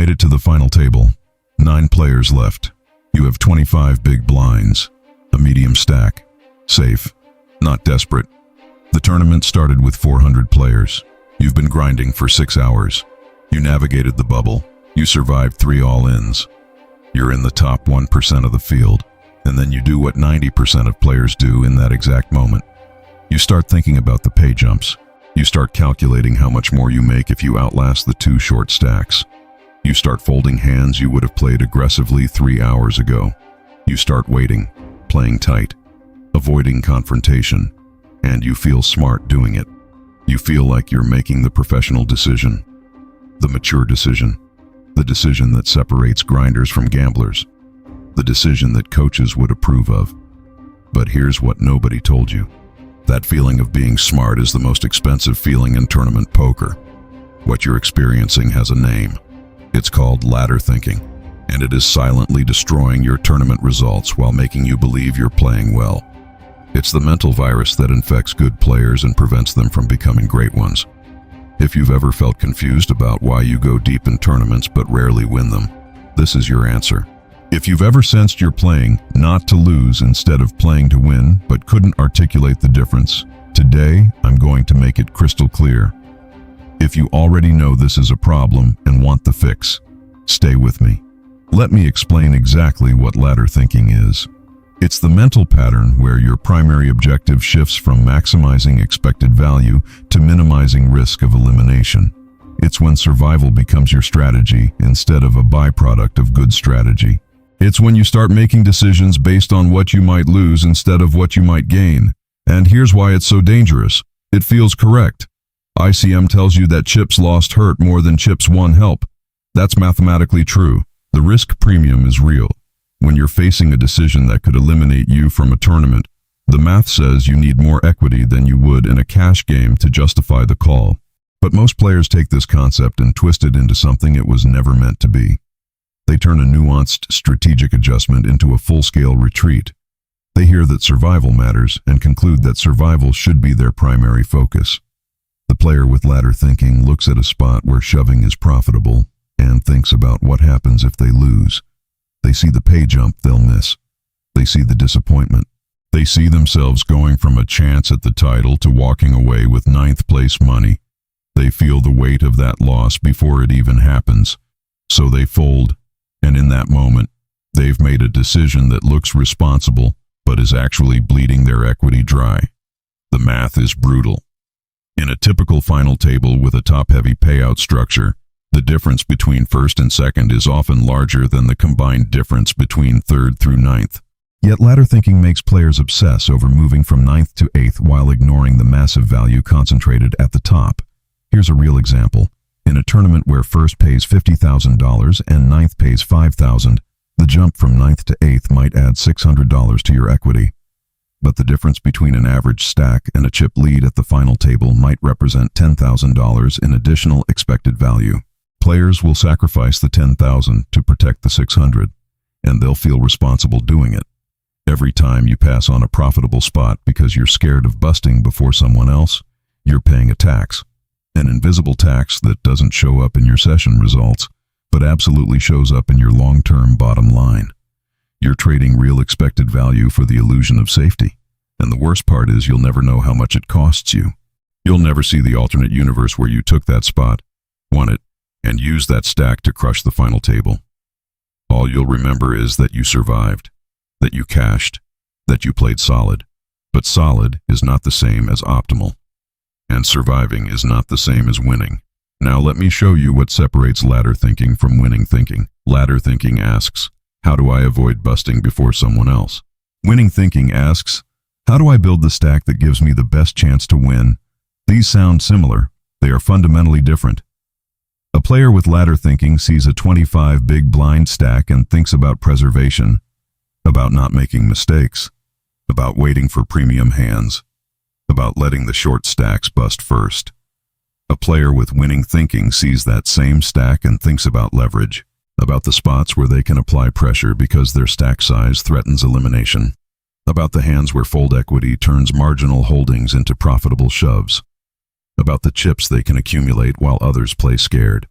made it to the final table. 9 players left. You have 25 big blinds. A medium stack. Safe. Not desperate. The tournament started with 400 players. You've been grinding for 6 hours. You navigated the bubble. You survived 3 all-ins. You're in the top 1% of the field. And then you do what 90% of players do in that exact moment. You start thinking about the pay jumps. You start calculating how much more you make if you outlast the 2 short stacks. You start folding hands you would have played aggressively 3 hours ago. You start waiting, playing tight, avoiding confrontation, and you feel smart doing it. You feel like you're making the professional decision, the mature decision, the decision that separates grinders from gamblers, the decision that coaches would approve of. But here's what nobody told you. That feeling of being smart is the most expensive feeling in tournament poker. What you're experiencing has a name. It's called ladder thinking, and it is silently destroying your tournament results while making you believe you're playing well. It's the mental virus that infects good players and prevents them from becoming great ones. If you've ever felt confused about why you go deep in tournaments but rarely win them, this is your answer. If you've ever sensed you're playing not to lose instead of playing to win but couldn't articulate the difference, today I'm going to make it crystal clear. If you already know this is a problem and want the fix, stay with me. Let me explain exactly what ladder thinking is. It's the mental pattern where your primary objective shifts from maximizing expected value to minimizing risk of elimination. It's when survival becomes your strategy instead of a byproduct of good strategy. It's when you start making decisions based on what you might lose instead of what you might gain. And here's why it's so dangerous. It feels correct. ICM tells you that chips lost hurt more than chips won help. That's mathematically true. The risk premium is real. When you're facing a decision that could eliminate you from a tournament, the math says you need more equity than you would in a cash game to justify the call. But most players take this concept and twist it into something it was never meant to be. They turn a nuanced strategic adjustment into a full-scale retreat. They hear that survival matters and conclude that survival should be their primary focus. The player with ladder thinking looks at a spot where shoving is profitable and thinks about what happens if they lose. They see the pay jump they'll miss. They see the disappointment. They see themselves going from a chance at the title to walking away with 9th place money. They feel the weight of that loss before it even happens. So they fold, and in that moment, they've made a decision that looks responsible but is actually bleeding their equity dry. The math is brutal. In a typical final table with a top-heavy payout structure, the difference between first and second is often larger than the combined difference between third through 9th. Yet ladder thinking makes players obsess over moving from 9th to 8th while ignoring the massive value concentrated at the top. Here's a real example. In a tournament where first pays $50,000 and 9th pays $5,000, the jump from 9th to 8th might add $600 to your equity. But the difference between an average stack and a chip lead at the final table might represent $10,000 in additional expected value. Players will sacrifice the $10,000 to protect the $600, and they'll feel responsible doing it. Every time you pass on a profitable spot because you're scared of busting before someone else, you're paying a tax. An invisible tax that doesn't show up in your session results, but absolutely shows up in your long-term bottom line. You're trading real expected value for the illusion of safety. And the worst part is you'll never know how much it costs you. You'll never see the alternate universe where you took that spot, won it, and used that stack to crush the final table. All you'll remember is that you survived, that you cashed, that you played solid. But solid is not the same as optimal. And surviving is not the same as winning. Now let me show you what separates ladder thinking from winning thinking. Ladder thinking asks, how do I avoid busting before someone else? Winning thinking asks, how do I build the stack that gives me the best chance to win? These sound similar. They are fundamentally different. A player with ladder thinking sees a 25 big blind stack and thinks about preservation, about not making mistakes, about waiting for premium hands, about letting the short stacks bust first. A player with winning thinking sees that same stack and thinks about leverage, about the spots where they can apply pressure because their stack size threatens elimination, about the hands where fold equity turns marginal holdings into profitable shoves, about the chips they can accumulate while others play scared.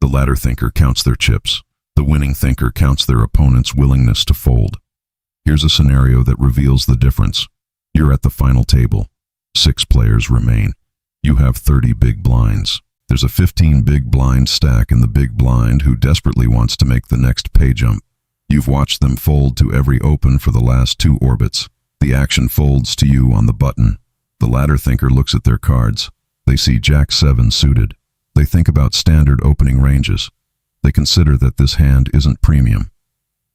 The ladder thinker counts their chips. The winning thinker counts their opponent's willingness to fold. Here's a scenario that reveals the difference. You're at the final table. 6 players remain. You have 30 big blinds. There's a 15 big blind stack in the big blind who desperately wants to make the next pay jump. You've watched them fold to every open for the last 2 orbits. The action folds to you on the button. The ladder thinker looks at their cards. They see Jack 7 suited. They think about standard opening ranges. They consider that this hand isn't premium.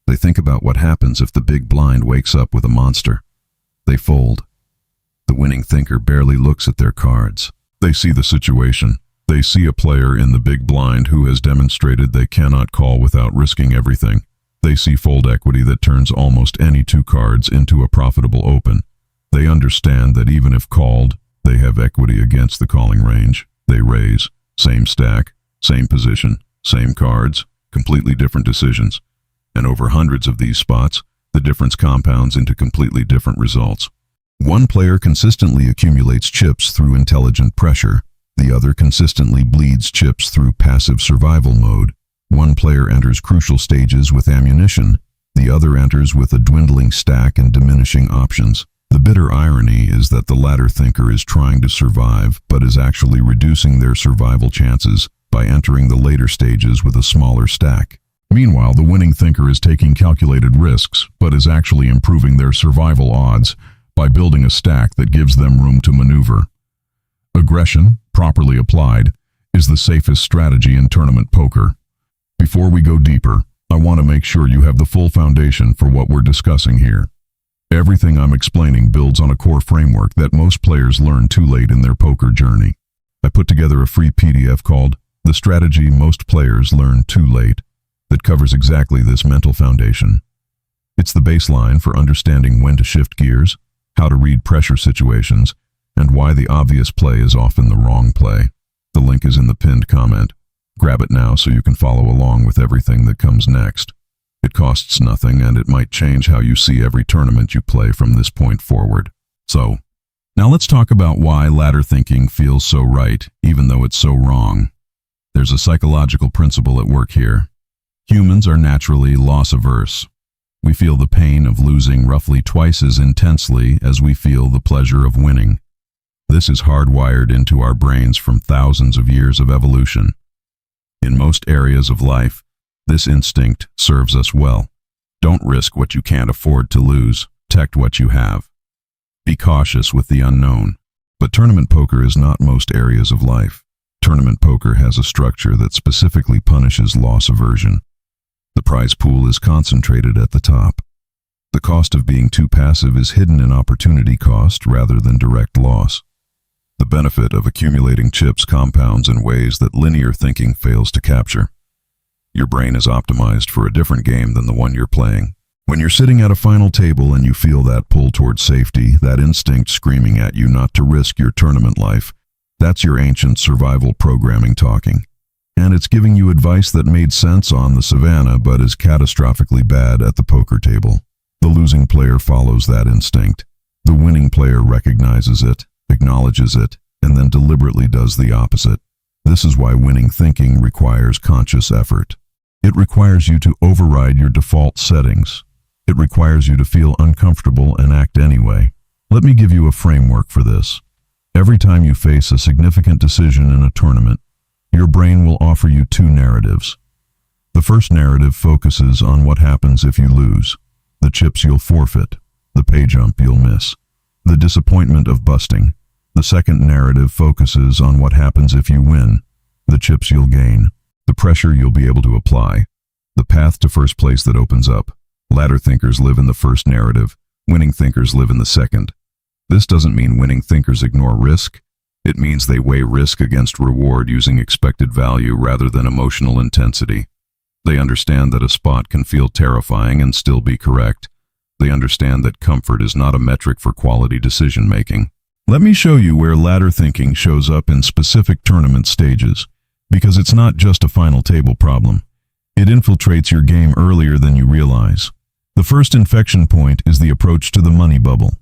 They think about what happens if the big blind wakes up with a monster. They fold. The winning thinker barely looks at their cards. They see the situation. They see a player in the big blind who has demonstrated they cannot call without risking everything. They see fold equity that turns almost any 2 cards into a profitable open. They understand that even if called, they have equity against the calling range. They raise. Same stack, same position, same cards, completely different decisions. And over hundreds of these spots, the difference compounds into completely different results. One player consistently accumulates chips through intelligent pressure. The other consistently bleeds chips through passive survival mode. One player enters crucial stages with ammunition. The other enters with a dwindling stack and diminishing options. The bitter irony is that the ladder thinker is trying to survive, but is actually reducing their survival chances by entering the later stages with a smaller stack. Meanwhile, the winning thinker is taking calculated risks, but is actually improving their survival odds by building a stack that gives them room to maneuver. Aggression, properly applied, is the safest strategy in tournament poker. Before we go deeper, I want to make sure you have the full foundation for what we're discussing here. Everything I'm explaining builds on a core framework that most players learn too late in their poker journey. I put together a free PDF called The Strategy Most Players Learn Too Late that covers exactly this mental foundation. It's the baseline for understanding when to shift gears, how to read pressure situations, and why the obvious play is often the wrong play. The link is in the pinned comment. Grab it now so you can follow along with everything that comes next. It costs nothing, and it might change how you see every tournament you play from this point forward. So, now let's talk about why ladder thinking feels so right, even though it's so wrong. There's a psychological principle at work here. Humans are naturally loss-averse. We feel the pain of losing roughly twice as intensely as we feel the pleasure of winning. This is hardwired into our brains from thousands of years of evolution. In most areas of life, this instinct serves us well. Don't risk what you can't afford to lose. Protect what you have. Be cautious with the unknown. But tournament poker is not most areas of life. Tournament poker has a structure that specifically punishes loss aversion. The prize pool is concentrated at the top. The cost of being too passive is hidden in opportunity cost rather than direct loss. The benefit of accumulating chips compounds in ways that linear thinking fails to capture. Your brain is optimized for a different game than the one you're playing. When you're sitting at a final table and you feel that pull towards safety, that instinct screaming at you not to risk your tournament life, that's your ancient survival programming talking. And it's giving you advice that made sense on the savannah but is catastrophically bad at the poker table. The losing player follows that instinct. The winning player recognizes it, acknowledges it, and then deliberately does the opposite. This is why winning thinking requires conscious effort. It requires you to override your default settings. It requires you to feel uncomfortable and act anyway. Let me give you a framework for this. Every time you face a significant decision in a tournament, your brain will offer you 2 narratives. The first narrative focuses on what happens if you lose, the chips you'll forfeit, the pay jump you'll miss, the disappointment of busting. The second narrative focuses on what happens if you win, the chips you'll gain, the pressure you'll be able to apply, the path to first place that opens up. Ladder thinkers live in the first narrative, winning thinkers live in the second. This doesn't mean winning thinkers ignore risk. It means they weigh risk against reward using expected value rather than emotional intensity. They understand that a spot can feel terrifying and still be correct. They understand that comfort is not a metric for quality decision-making. Let me show you where ladder thinking shows up in specific tournament stages, because it's not just a final table problem. It infiltrates your game earlier than you realize. The first infection point is the approach to the money bubble.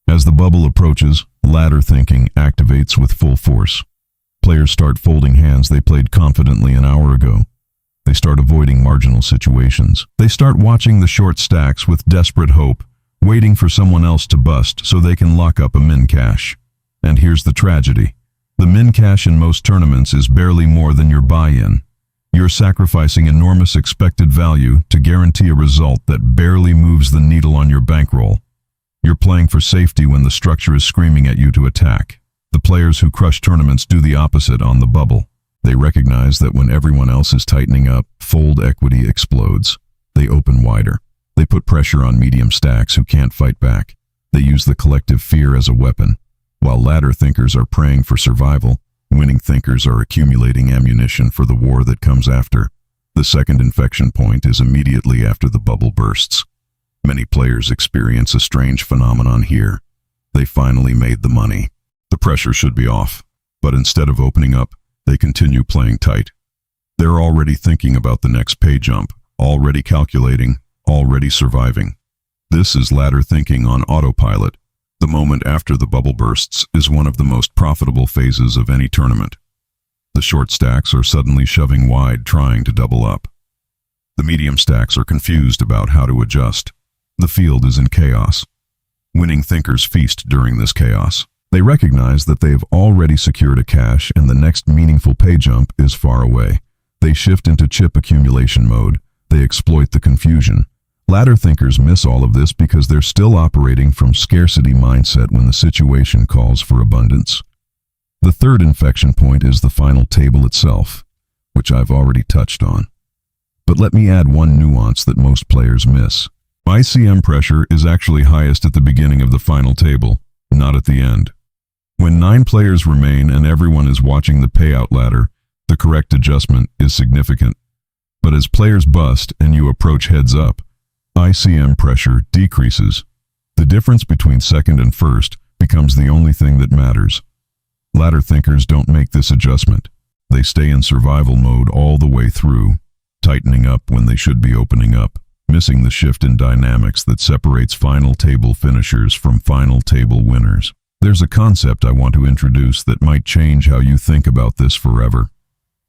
As the bubble approaches, ladder thinking activates with full force. Players start folding hands they played confidently an hour ago. They start avoiding marginal situations. They start watching the short stacks with desperate hope, waiting for someone else to bust so they can lock up a min cash. And here's the tragedy. The min cash in most tournaments is barely more than your buy-in. You're sacrificing enormous expected value to guarantee a result that barely moves the needle on your bankroll. You're playing for safety when the structure is screaming at you to attack. The players who crush tournaments do the opposite on the bubble. They recognize that when everyone else is tightening up, fold equity explodes. They open wider. They put pressure on medium stacks who can't fight back. They use the collective fear as a weapon. While ladder thinkers are praying for survival, winning thinkers are accumulating ammunition for the war that comes after. The second infection point is immediately after the bubble bursts. Many players experience a strange phenomenon here. They finally made the money. The pressure should be off, but instead of opening up, they continue playing tight. They're already thinking about the next pay jump, already calculating, already surviving. This is ladder thinking on autopilot. The moment after the bubble bursts is one of the most profitable phases of any tournament. The short stacks are suddenly shoving wide, trying to double up. The medium stacks are confused about how to adjust. The field is in chaos. Winning thinkers feast during this chaos. They recognize that they have already secured a cash and the next meaningful pay jump is far away. They shift into chip accumulation mode. They exploit the confusion. Ladder thinkers miss all of this because they're still operating from scarcity mindset when the situation calls for abundance. The third infection point is the final table itself, which I've already touched on. But let me add one nuance that most players miss. ICM pressure is actually highest at the beginning of the final table, not at the end. When 9 players remain and everyone is watching the payout ladder, the correct adjustment is significant. But as players bust and you approach heads up, ICM pressure decreases. The difference between second and first becomes the only thing that matters. Ladder thinkers don't make this adjustment. They stay in survival mode all the way through, tightening up when they should be opening up, missing the shift in dynamics that separates final table finishers from final table winners. There's a concept I want to introduce that might change how you think about this forever.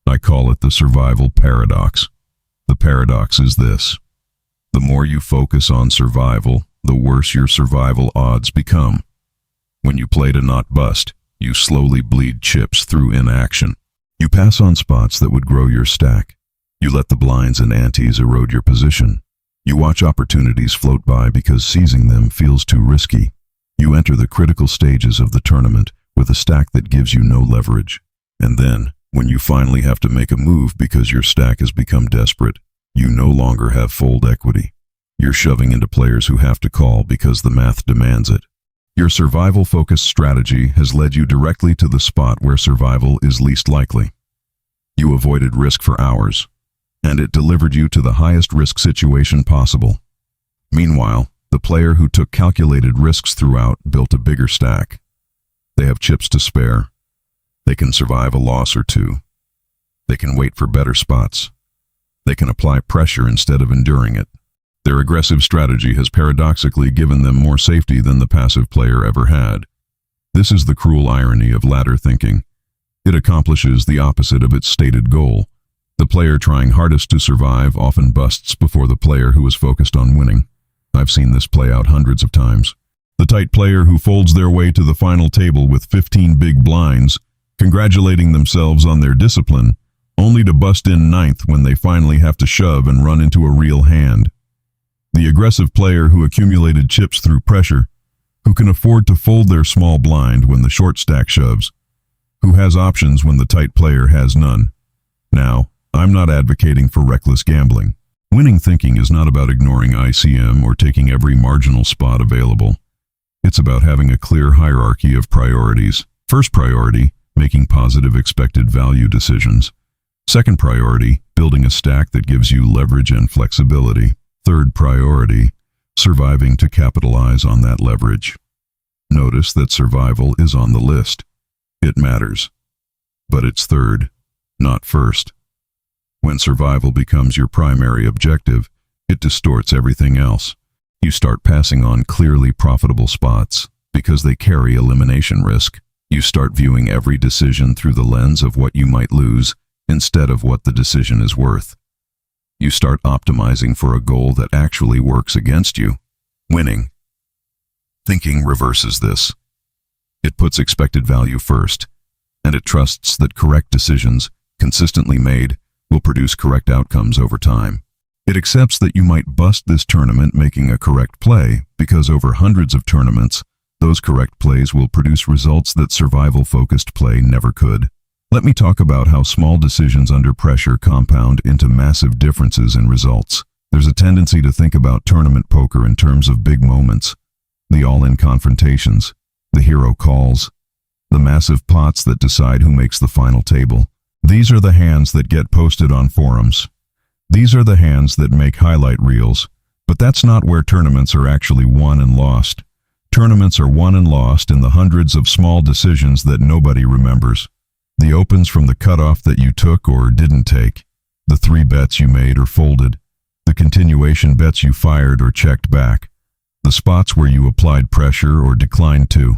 I call it the survival paradox. The paradox is this. The more you focus on survival, the worse your survival odds become. When you play to not bust, you slowly bleed chips through inaction. You pass on spots that would grow your stack. You let the blinds and antes erode your position. You watch opportunities float by because seizing them feels too risky. You enter the critical stages of the tournament with a stack that gives you no leverage. And then, when you finally have to make a move because your stack has become desperate, you no longer have fold equity. You're shoving into players who have to call because the math demands it. Your survival-focused strategy has led you directly to the spot where survival is least likely. You avoided risk for hours, and it delivered you to the highest risk situation possible. Meanwhile, the player who took calculated risks throughout built a bigger stack. They have chips to spare. They can survive a loss or two. They can wait for better spots. They can apply pressure instead of enduring it. Their aggressive strategy has paradoxically given them more safety than the passive player ever had. This is the cruel irony of ladder thinking. It accomplishes the opposite of its stated goal. The player trying hardest to survive often busts before the player who is focused on winning. I've seen this play out hundreds of times. The tight player who folds their way to the final table with 15 big blinds, congratulating themselves on their discipline, only to bust in ninth when they finally have to shove and run into a real hand. The aggressive player who accumulated chips through pressure, who can afford to fold their small blind when the short stack shoves, who has options when the tight player has none. Now, I'm not advocating for reckless gambling. Winning thinking is not about ignoring ICM or taking every marginal spot available. It's about having a clear hierarchy of priorities. First priority, making positive expected value decisions. Second priority, building a stack that gives you leverage and flexibility. Third priority, surviving to capitalize on that leverage. Notice that survival is on the list. It matters. But it's third, not first. When survival becomes your primary objective, it distorts everything else. You start passing on clearly profitable spots because they carry elimination risk. You start viewing every decision through the lens of what you might lose instead of what the decision is worth. You start optimizing for a goal that actually works against you. Winning. Thinking reverses this. It puts expected value first, and it trusts that correct decisions, consistently made, will produce correct outcomes over time. It accepts that you might bust this tournament making a correct play, because over hundreds of tournaments, those correct plays will produce results that survival-focused play never could. Let me talk about how small decisions under pressure compound into massive differences in results. There's a tendency to think about tournament poker in terms of big moments, the all-in confrontations, the hero calls, the massive pots that decide who makes the final table. These are the hands that get posted on forums. These are the hands that make highlight reels. But that's not where tournaments are actually won and lost. Tournaments are won and lost in the hundreds of small decisions that nobody remembers. The opens from the cutoff that you took or didn't take. The 3 bets you made or folded. The continuation bets you fired or checked back. The spots where you applied pressure or declined to.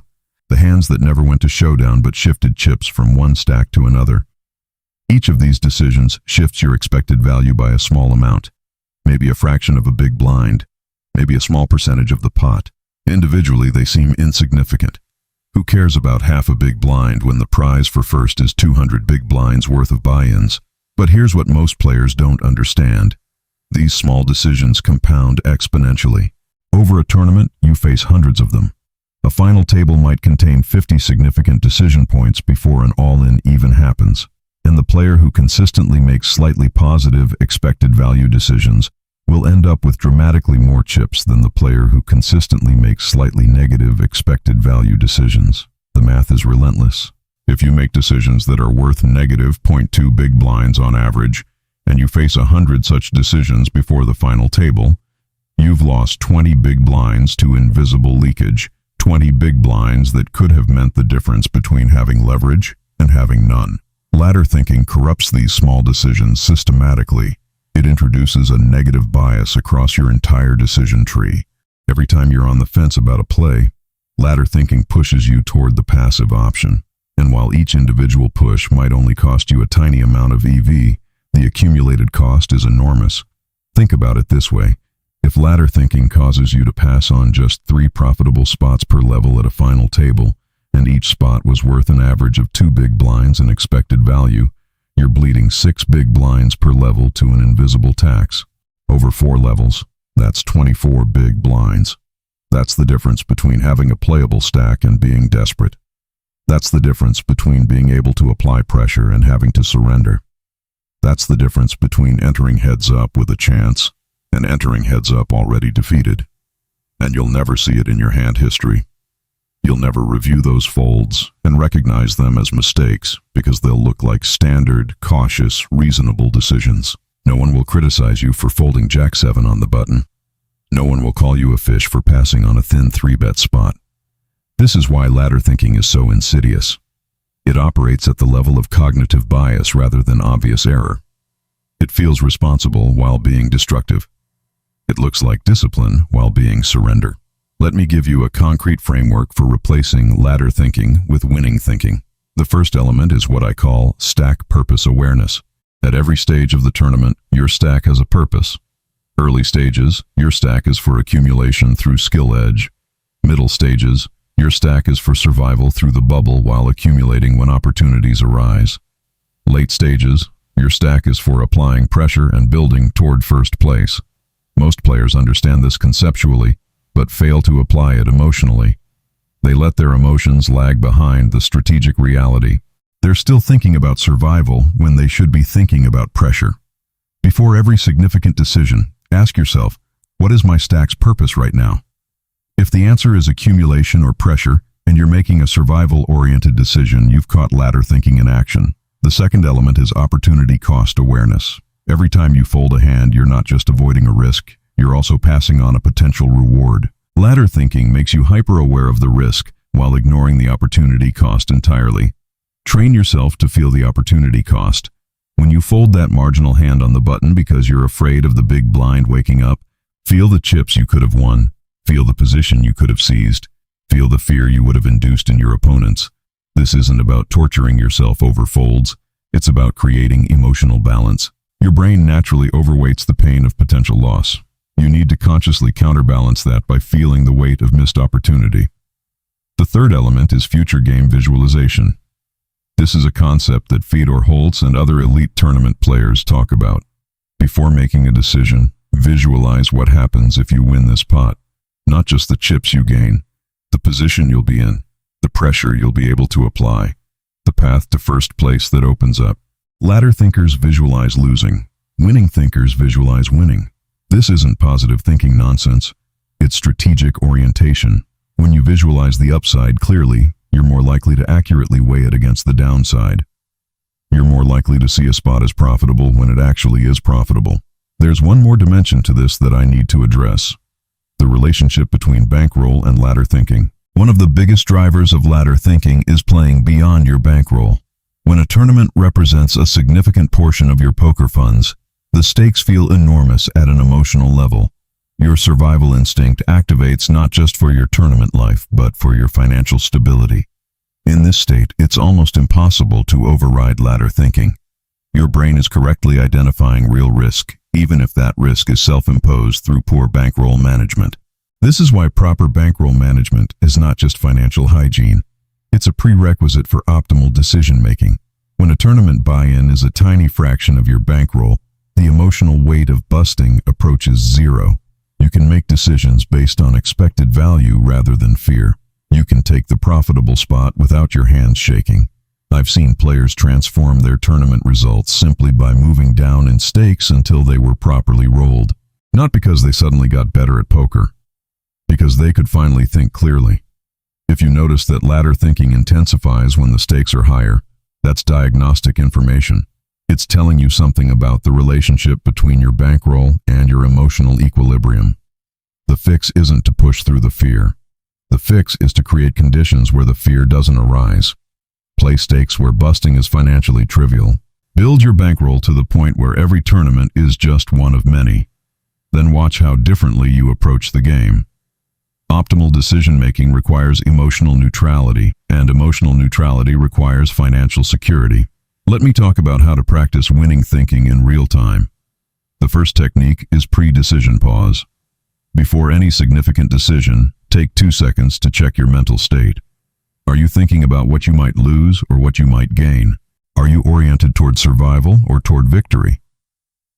The hands that never went to showdown but shifted chips from one stack to another. Each of these decisions shifts your expected value by a small amount. Maybe a fraction of a big blind. Maybe a small percentage of the pot. Individually, they seem insignificant. Who cares about half a big blind when the prize for first is 200 big blinds worth of buy-ins? But here's what most players don't understand. These small decisions compound exponentially. Over a tournament, you face hundreds of them. A final table might contain 50 significant decision points before an all-in even happens. And the player who consistently makes slightly positive expected value decisions will end up with dramatically more chips than the player who consistently makes slightly negative expected value decisions. The math is relentless. If you make decisions that are worth negative 0.2 big blinds on average, and you face 100 such decisions before the final table, you've lost 20 big blinds to invisible leakage, 20 big blinds that could have meant the difference between having leverage and having none. Ladder thinking corrupts these small decisions systematically. It introduces a negative bias across your entire decision tree. Every time you're on the fence about a play, ladder thinking pushes you toward the passive option. And while each individual push might only cost you a tiny amount of EV, the accumulated cost is enormous. Think about it this way. If ladder thinking causes you to pass on just 3 profitable spots per level at a final table, and each spot was worth an average of 2 big blinds in expected value, you're bleeding 6 big blinds per level to an invisible tax. Over 4 levels, that's 24 big blinds. That's the difference between having a playable stack and being desperate. That's the difference between being able to apply pressure and having to surrender. That's the difference between entering heads up with a chance and entering heads up already defeated. And you'll never see it in your hand history. You'll never review those folds and recognize them as mistakes because they'll look like standard, cautious, reasonable decisions. No one will criticize you for folding Jack-7 on the button. No one will call you a fish for passing on a thin 3-bet spot. This is why ladder thinking is so insidious. It operates at the level of cognitive bias rather than obvious error. It feels responsible while being destructive. It looks like discipline while being surrender. Let me give you a concrete framework for replacing ladder thinking with winning thinking. The first element is what I call stack purpose awareness. At every stage of the tournament, your stack has a purpose. Early stages, your stack is for accumulation through skill edge. Middle stages, your stack is for survival through the bubble while accumulating when opportunities arise. Late stages, your stack is for applying pressure and building toward first place. Most players understand this conceptually, but fail to apply it emotionally. They let their emotions lag behind the strategic reality. They're still thinking about survival when they should be thinking about pressure. Before every significant decision, ask yourself, what is my stack's purpose right now? If the answer is accumulation or pressure, and you're making a survival-oriented decision, you've caught ladder thinking in action. The second element is opportunity cost awareness. Every time you fold a hand, you're not just avoiding a risk, you're also passing on a potential reward. Ladder thinking makes you hyper-aware of the risk while ignoring the opportunity cost entirely. Train yourself to feel the opportunity cost. When you fold that marginal hand on the button because you're afraid of the big blind waking up, feel the chips you could have won, feel the position you could have seized, feel the fear you would have induced in your opponents. This isn't about torturing yourself over folds, it's about creating emotional balance. Your brain naturally overweights the pain of potential loss. You need to consciously counterbalance that by feeling the weight of missed opportunity. The third element is future game visualization. This is a concept that Fedor Holtz and other elite tournament players talk about. Before making a decision, visualize what happens if you win this pot. Not just the chips you gain, the position you'll be in, the pressure you'll be able to apply, the path to first place that opens up. Ladder thinkers visualize losing. Winning thinkers visualize winning. This isn't positive thinking nonsense. It's strategic orientation. When you visualize the upside clearly, you're more likely to accurately weigh it against the downside. You're more likely to see a spot as profitable when it actually is profitable. There's one more dimension to this that I need to address: the relationship between bankroll and ladder thinking. One of the biggest drivers of ladder thinking is playing beyond your bankroll. When a tournament represents a significant portion of your poker funds, the stakes feel enormous at an emotional level. Your survival instinct activates not just for your tournament life, but for your financial stability. In this state, it's almost impossible to override ladder thinking. Your brain is correctly identifying real risk, even if that risk is self-imposed through poor bankroll management. This is why proper bankroll management is not just financial hygiene. It's a prerequisite for optimal decision-making. When a tournament buy-in is a tiny fraction of your bankroll, the emotional weight of busting approaches zero. You can make decisions based on expected value rather than fear. You can take the profitable spot without your hands shaking. I've seen players transform their tournament results simply by moving down in stakes until they were properly rolled. Not because they suddenly got better at poker, because they could finally think clearly. If you notice that ladder thinking intensifies when the stakes are higher, that's diagnostic information. It's telling you something about the relationship between your bankroll and your emotional equilibrium. The fix isn't to push through the fear. The fix is to create conditions where the fear doesn't arise. Play stakes where busting is financially trivial. Build your bankroll to the point where every tournament is just one of many. Then watch how differently you approach the game. Optimal decision-making requires emotional neutrality, and emotional neutrality requires financial security. Let me talk about how to practice winning thinking in real time. The first technique is pre-decision pause. Before any significant decision, take 2 seconds to check your mental state. Are you thinking about what you might lose or what you might gain? Are you oriented toward survival or toward victory?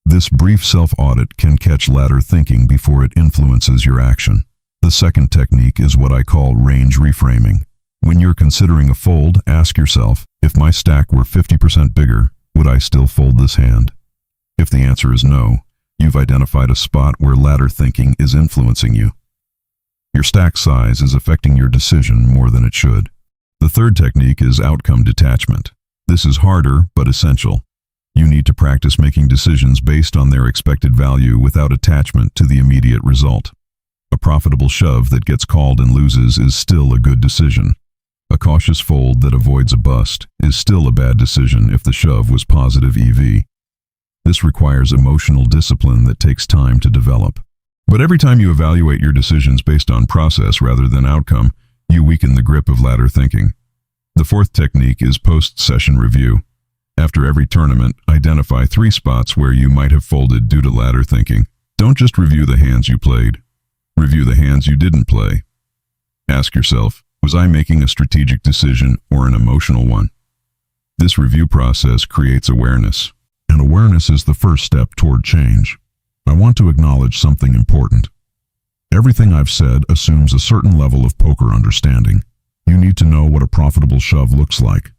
This brief self-audit can catch ladder thinking before it influences your action. The second technique is what I call range reframing. When you're considering a fold, ask yourself, if my stack were 50% bigger, would I still fold this hand? If the answer is no, you've identified a spot where ladder thinking is influencing you. Your stack size is affecting your decision more than it should. The third technique is outcome detachment. This is harder, but essential. You need to practice making decisions based on their expected value without attachment to the immediate result. A profitable shove that gets called and loses is still a good decision. A cautious fold that avoids a bust is still a bad decision if the shove was positive EV. This requires emotional discipline that takes time to develop. But every time you evaluate your decisions based on process rather than outcome, you weaken the grip of ladder thinking. The fourth technique is post-session review. After every tournament, identify 3 spots where you might have folded due to ladder thinking. Don't just review the hands you played. Review the hands you didn't play. Ask yourself, was I making a strategic decision or an emotional one? This review process creates awareness, and awareness is the first step toward change. I want to acknowledge something important. Everything I've said assumes a certain level of poker understanding. You need to know what a profitable shove looks like.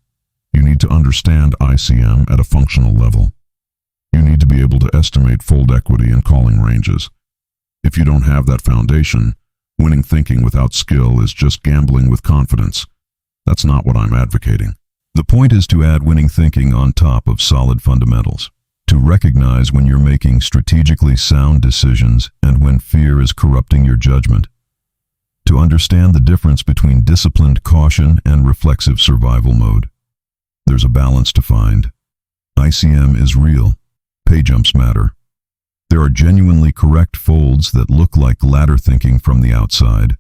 You need to understand ICM at a functional level. You need to be able to estimate fold equity and calling ranges. If you don't have that foundation, winning thinking without skill is just gambling with confidence. That's not what I'm advocating. The point is to add winning thinking on top of solid fundamentals, to recognize when you're making strategically sound decisions and when fear is corrupting your judgment, to understand the difference between disciplined caution and reflexive survival mode. There's a balance to find. ICM is real. Pay jumps matter. There are genuinely correct folds that look like ladder thinking from the outside.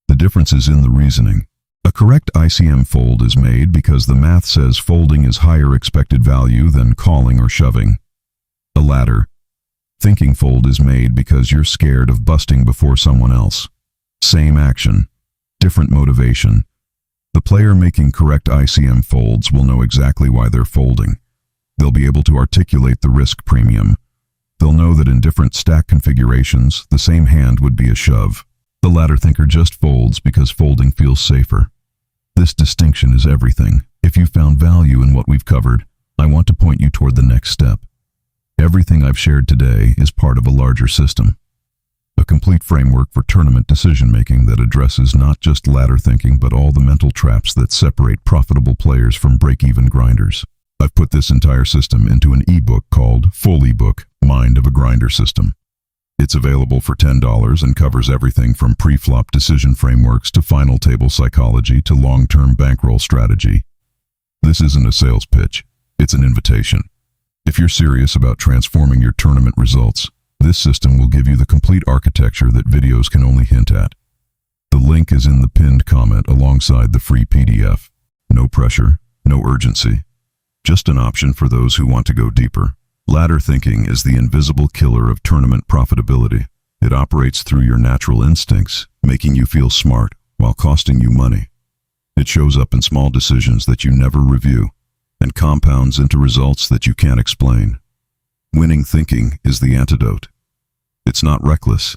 The difference is in the reasoning. A correct ICM fold is made because the math says folding is higher expected value than calling or shoving. A ladder thinking fold is made because you're scared of busting before someone else. Same action, different motivation. The player making correct ICM folds will know exactly why they're folding. They'll be able to articulate the risk premium. They'll know that in different stack configurations, the same hand would be a shove. The ladder thinker just folds because folding feels safer. This distinction is everything. If you found value in what we've covered, I want to point you toward the next step. Everything I've shared today is part of a larger system. A complete framework for tournament decision-making that addresses not just ladder thinking but all the mental traps that separate profitable players from break-even grinders. I've put this entire system into an ebook called Full Ebook, Mind of a Grinder System. It's available for $10 and covers everything from pre-flop decision frameworks to final table psychology to long-term bankroll strategy. This isn't a sales pitch, it's an invitation. If you're serious about transforming your tournament results, this system will give you the complete architecture that videos can only hint at. The link is in the pinned comment alongside the free PDF. No pressure, no urgency. Just an option for those who want to go deeper. Ladder thinking is the invisible killer of tournament profitability. It operates through your natural instincts, making you feel smart while costing you money. It shows up in small decisions that you never review and compounds into results that you can't explain. Winning thinking is the antidote. It's not reckless.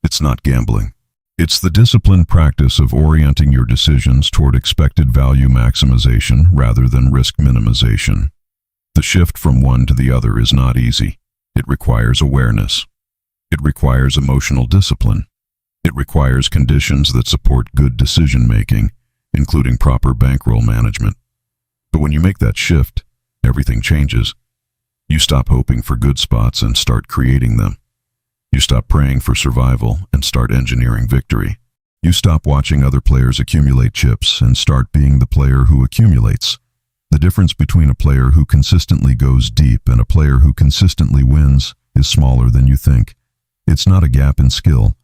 It's not gambling. It's the disciplined practice of orienting your decisions toward expected value maximization rather than risk minimization. The shift from one to the other is not easy. It requires awareness. It requires emotional discipline. It requires conditions that support good decision-making, including proper bankroll management. But when you make that shift, everything changes. You stop hoping for good spots and start creating them. You stop praying for survival and start engineering victory. You stop watching other players accumulate chips and start being the player who accumulates. The difference between a player who consistently goes deep and a player who consistently wins is smaller than you think. It's not a gap in skill.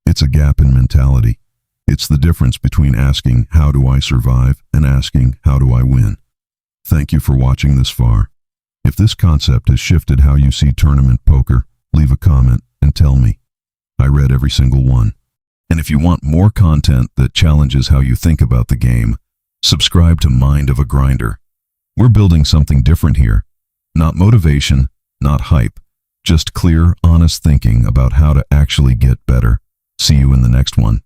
It's a gap in mentality. It's the difference between asking, "How do I survive?" and asking, "How do I win?" Thank you for watching this far. If this concept has shifted how you see tournament poker, leave a comment and tell me. I read every single one. And if you want more content that challenges how you think about the game, subscribe to Mind of a Grinder. We're building something different here. Not motivation, not hype, just clear, honest thinking about how to actually get better. See you in the next one.